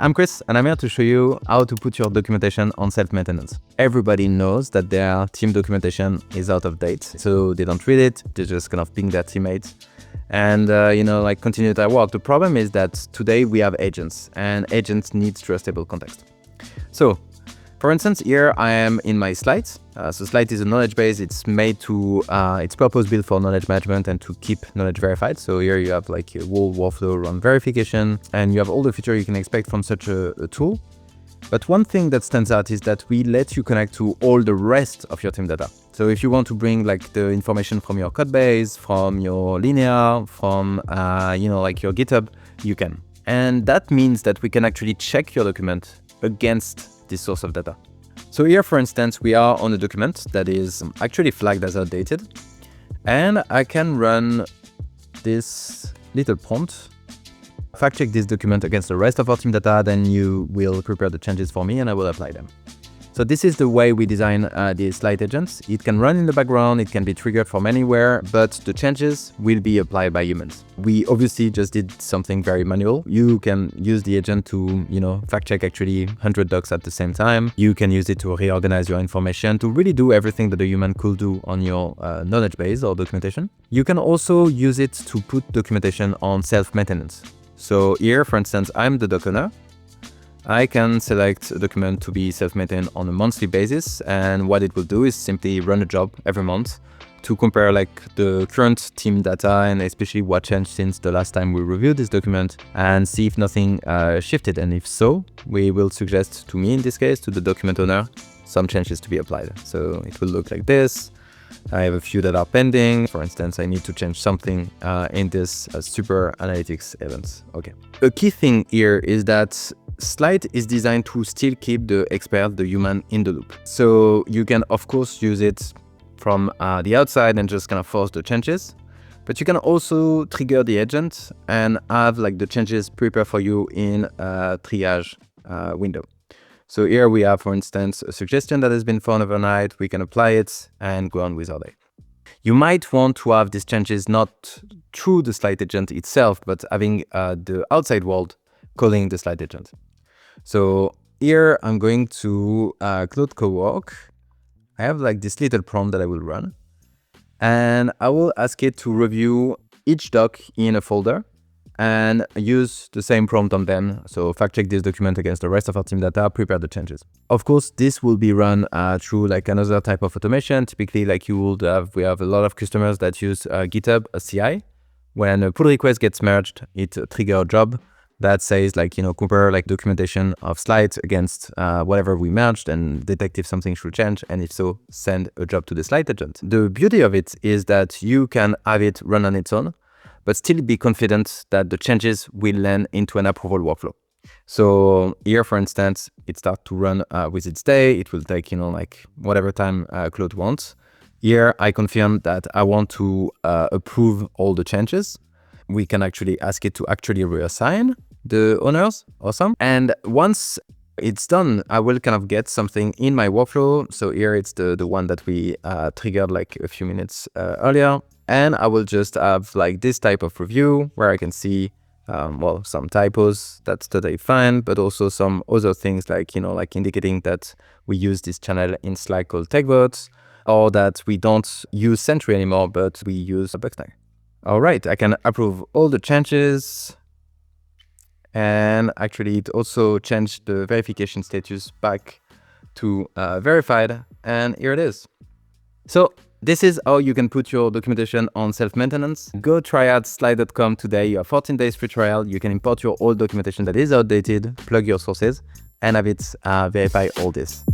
I'm Chris, and I'm here to show you how to put your documentation on self-maintenance. Everybody knows that their team documentation is out of date, so they don't read it, they just kind of ping their teammates and continue their work. The problem is that today we have agents, and agents need trustable context. So, for instance, here I am in my Slite. So Slite is a knowledge base. It's made to, it's purpose-built for knowledge management and to keep knowledge verified. So here you have like a whole workflow around verification, and you have all the features you can expect from such a tool. But one thing that stands out is that we let you connect to all the rest of your team data. So if you want to bring like the information from your code base, from your linear, from your GitHub, you can. And that means that we can actually check your document against this source of data. So here, for instance, we are on a document that is actually flagged as outdated, and I can run this little prompt, fact check this document against the rest of our team data, then you will prepare the changes for me and I will apply them. So this is the way we design the Slite Agent. It can run in the background, it can be triggered from anywhere, but the changes will be applied by humans. We obviously just did something very manual. You can use the agent to, fact check actually 100 docs at the same time. You can use it to reorganize your information, to really do everything that a human could do on your knowledge base or documentation. You can also use it to put documentation on self-maintenance. So here, for instance, I'm the doc owner. I can select a document to be self-maintained on a monthly basis, and what it will do is simply run a job every month to compare like the current team data and especially what changed since the last time we reviewed this document, and see if nothing shifted, and if so, we will suggest to me, in this case, to the document owner, some changes to be applied. So it will look like this. I have a few that are pending. For instance, I need to change something in this super analytics event. Okay. A key thing here is that Slite is designed to still keep the expert, the human, in the loop. So you can, of course, use it from the outside and just kind of force the changes. But you can also trigger the agent and have like the changes prepared for you in a triage window. So here we have, for instance, a suggestion that has been found overnight. We can apply it and go on with our day. You might want to have these changes not through the Slite Agent itself, but having the outside world calling the Slite Agent. So here I'm going to Claude Cowork. I have like this little prompt that I will run, and I will ask it to review each doc in a folder and use the same prompt on them. So fact check this document against the rest of our team data, prepare the changes. Of course, this will be run through like another type of automation. Typically, like we have a lot of customers that use GitHub, a CI. When a pull request gets merged, it triggers a job that says like, compare like documentation of Slite against whatever we merged and detect if something should change. And if so, send a job to the Slite Agent. The beauty of it is that you can have it run on its own, but still be confident that the changes will land into an approval workflow. So here, for instance, it starts to run with its day. It will take, whatever time Claude wants. Here, I confirm that I want to approve all the changes. We can actually ask it to actually reassign the owners. Awesome. And once it's done, I will kind of get something in my workflow. So here it's the one that we triggered like a few minutes earlier. And I will just have like this type of review where I can see, some typos, that's totally fine, but also some other things like, indicating that we use this channel in Slack called TechBots, or that we don't use Sentry anymore, but we use Bugsnag. All right, I can approve all the changes. And actually it also changed the verification status back to verified, and here it is. So this is how you can put your documentation on self-maintenance. Go try out slide.com today. You have 14 days free trial. You can import your old documentation that is outdated, plug your sources, and have it verify all this.